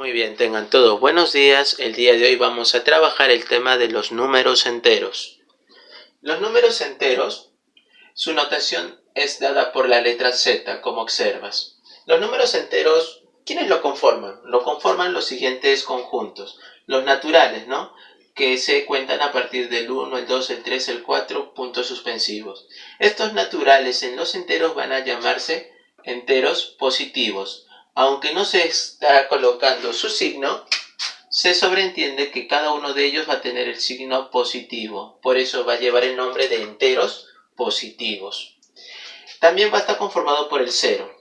Muy bien, tengan todos buenos días. El día de hoy vamos a trabajar el tema de los números enteros. Los números enteros, su notación es dada por la letra Z, como observas. Los números enteros, ¿quiénes lo conforman? Lo conforman los siguientes conjuntos. Los naturales, ¿no? Que se cuentan a partir del 1, el 2, el 3, el 4, puntos suspensivos. Estos naturales en los enteros van a llamarse enteros positivos. Aunque no se está colocando su signo, se sobreentiende que cada uno de ellos va a tener el signo positivo. Por eso va a llevar el nombre de enteros positivos. También va a estar conformado por el 0,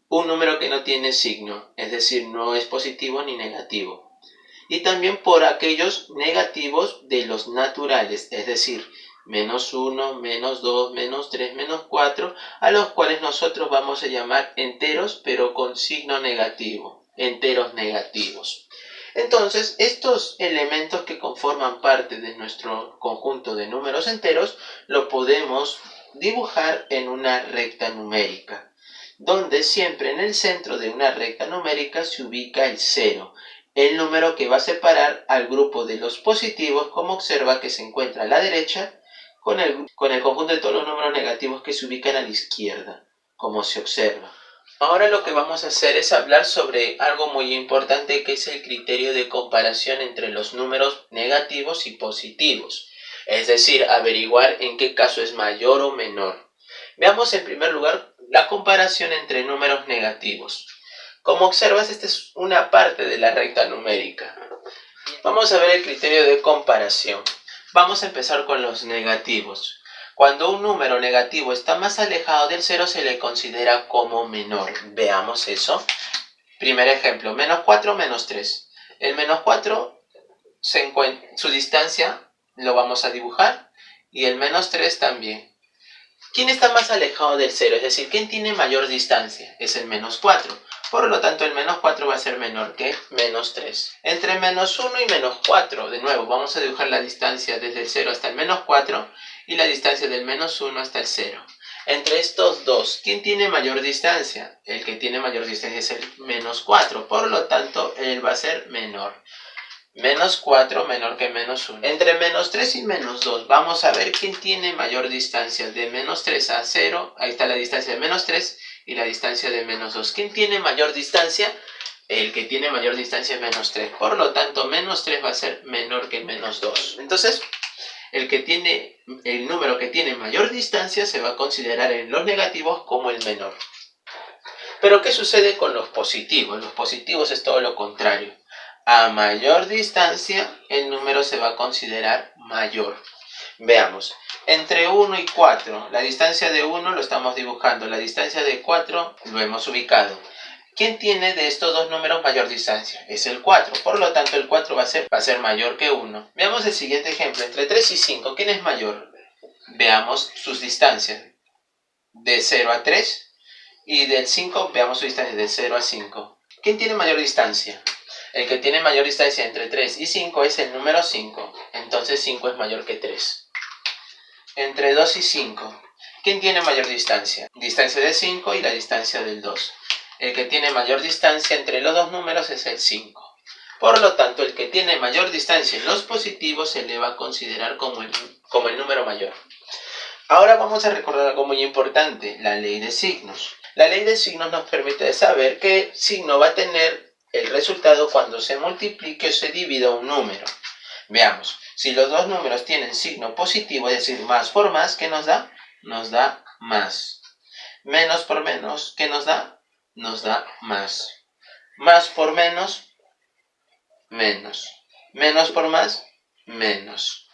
un número que no tiene signo, es decir, no es positivo ni negativo. Y también por aquellos negativos de los naturales, es decir, menos 1, menos 2, menos 3, menos 4, a los cuales nosotros vamos a llamar enteros, pero con signo negativo, enteros negativos. Entonces, estos elementos que conforman parte de nuestro conjunto de números enteros, lo podemos dibujar en una recta numérica, donde siempre en el centro de una recta numérica se ubica el 0, el número que va a separar al grupo de los positivos, como observa que se encuentra a la derecha, con el conjunto de todos los números negativos que se ubican a la izquierda, como se observa. Ahora lo que vamos a hacer es hablar sobre algo muy importante, que es el criterio de comparación entre los números negativos y positivos. Es decir, averiguar en qué caso es mayor o menor. Veamos en primer lugar la comparación entre números negativos. Como observas, esta es una parte de la recta numérica. Vamos a ver el criterio de comparación. Vamos a empezar con los negativos. Cuando un número negativo está más alejado del 0, se le considera como menor. Veamos eso. Primer ejemplo, menos 4, menos 3. El menos 4, su distancia lo vamos a dibujar, y el menos 3 también. ¿Quién está más alejado del 0? Es decir, ¿quién tiene mayor distancia? Es el menos 4. Por lo tanto, el menos 4 va a ser menor que menos 3. Entre menos 1 y menos 4, de nuevo, vamos a dibujar la distancia desde el 0 hasta el menos 4 y la distancia del menos 1 hasta el 0. Entre estos dos, ¿quién tiene mayor distancia? El que tiene mayor distancia es el menos 4, por lo tanto, él va a ser menor. Menos 4 menor que menos 1. Entre menos 3 y menos 2, vamos a ver quién tiene mayor distancia. De menos 3 a 0, ahí está la distancia de menos 3 y la distancia de menos 2. ¿Quién tiene mayor distancia? El que tiene mayor distancia es menos 3. Por lo tanto, menos 3 va a ser menor que menos 2. Entonces, el número que tiene mayor distancia se va a considerar en los negativos como el menor. Pero, ¿qué sucede con los positivos? Los positivos es todo lo contrario. A mayor distancia, el número se va a considerar mayor. Veamos, entre 1 y 4, la distancia de 1 lo estamos dibujando, la distancia de 4 lo hemos ubicado. ¿Quién tiene de estos dos números mayor distancia? Es el 4, por lo tanto el 4 va a ser mayor que 1. Veamos el siguiente ejemplo, entre 3 y 5, ¿quién es mayor? Veamos sus distancias, de 0 a 3, y del 5 veamos su distancia de 0 a 5. ¿Quién tiene mayor distancia? El que tiene mayor distancia entre 3 y 5 es el número 5. Entonces 5 es mayor que 3. Entre 2 y 5. ¿Quién tiene mayor distancia? Distancia de 5 y la distancia del 2. El que tiene mayor distancia entre los dos números es el 5. Por lo tanto, el que tiene mayor distancia en los positivos se le va a considerar como el número mayor. Ahora vamos a recordar algo muy importante, la ley de signos. La ley de signos nos permite saber qué signo va a tener el resultado cuando se multiplique o se divida un número. Veamos, si los dos números tienen signo positivo, es decir, más por más, ¿qué nos da? Nos da más. Menos por menos, ¿qué nos da? Nos da más. Más por menos, menos. Menos por más, menos.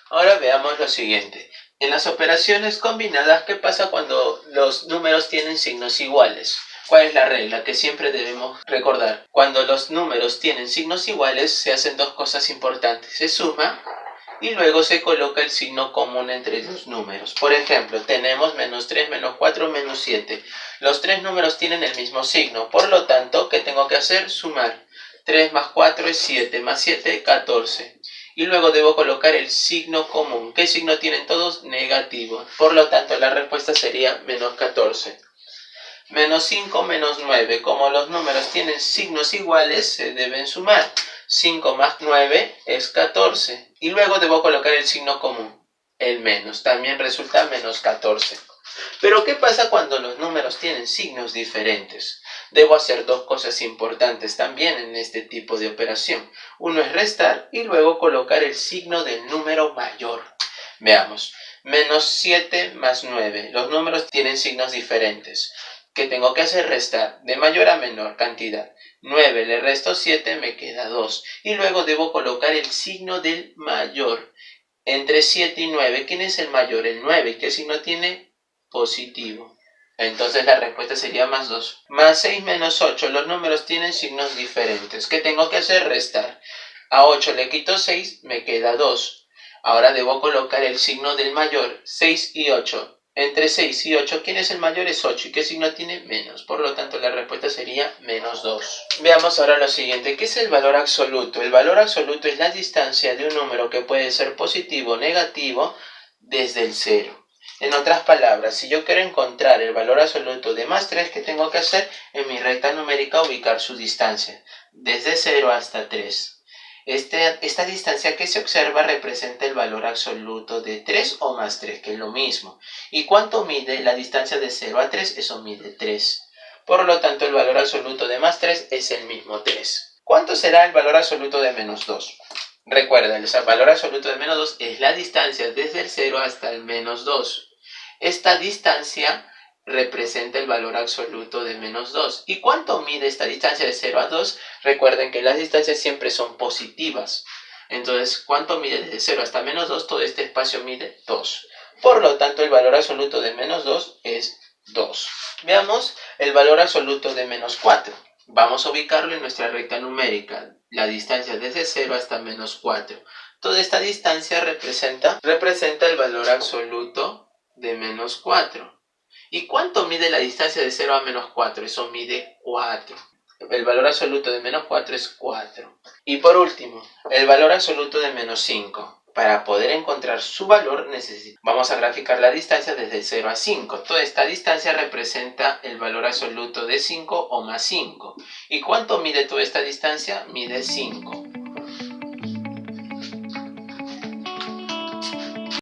Ahora veamos lo siguiente. En las operaciones combinadas, ¿qué pasa cuando los números tienen signos iguales? ¿Cuál es la regla que siempre debemos recordar? Cuando los números tienen signos iguales, se hacen dos cosas importantes. Se suma y luego se coloca el signo común entre los números. Por ejemplo, tenemos menos 3, menos 4, menos 7. Los tres números tienen el mismo signo. Por lo tanto, ¿qué tengo que hacer? Sumar. 3 más 4 es 7, más 7, 14. Y luego debo colocar el signo común. ¿Qué signo tienen todos? Negativo. Por lo tanto, la respuesta sería menos 14. Menos 5 menos 9. Como los números tienen signos iguales, se deben sumar. 5 más 9 es 14. Y luego debo colocar el signo común, el menos. También resulta menos 14. Pero ¿qué pasa cuando los números tienen signos diferentes? Debo hacer dos cosas importantes también en este tipo de operación. Uno es restar y luego colocar el signo del número mayor. Veamos. Menos 7 más 9. Los números tienen signos diferentes. ¿Qué tengo que hacer? Restar de mayor a menor cantidad. 9 le resto 7, me queda 2. Y luego debo colocar el signo del mayor. Entre 7 y 9, ¿quién es el mayor? El 9. ¿Qué signo tiene? Positivo. Entonces la respuesta sería más 2. Más 6 menos 8. Los números tienen signos diferentes. ¿Qué tengo que hacer? Restar. A 8 le quito 6, me queda 2. Ahora debo colocar el signo del mayor. 6 y 8. Entre 6 y 8, ¿quién es el mayor? Es 8. ¿Y qué signo tiene? Menos. Por lo tanto, la respuesta sería menos 2. Veamos ahora lo siguiente. ¿Qué es el valor absoluto? El valor absoluto es la distancia de un número que puede ser positivo o negativo desde el 0. En otras palabras, si yo quiero encontrar el valor absoluto de más 3, ¿qué tengo que hacer? En mi recta numérica ubicar su distancia, desde 0 hasta 3. Esta distancia que se observa representa el valor absoluto de 3 o más 3, que es lo mismo. ¿Y cuánto mide la distancia de 0 a 3? Eso mide 3. Por lo tanto, el valor absoluto de más 3 es el mismo 3. ¿Cuánto será el valor absoluto de menos 2? Recuerda, el valor absoluto de menos 2 es la distancia desde el 0 hasta el menos 2. Esta distancia representa el valor absoluto de menos 2. ¿Y cuánto mide esta distancia de 0 a 2? Recuerden que las distancias siempre son positivas. Entonces, ¿cuánto mide desde 0 hasta menos 2? Todo este espacio mide 2. Por lo tanto, el valor absoluto de menos 2 es 2. Veamos el valor absoluto de menos 4. Vamos a ubicarlo en nuestra recta numérica. La distancia desde 0 hasta menos 4. Toda esta distancia representa el valor absoluto de menos 4. ¿Y cuánto mide la distancia de 0 a menos 4? Eso mide 4. El valor absoluto de menos 4 es 4. Y por último, el valor absoluto de menos 5. Para poder encontrar su valor, vamos a graficar la distancia desde 0 a 5. Toda esta distancia representa el valor absoluto de 5 o más 5. ¿Y cuánto mide toda esta distancia? Mide 5.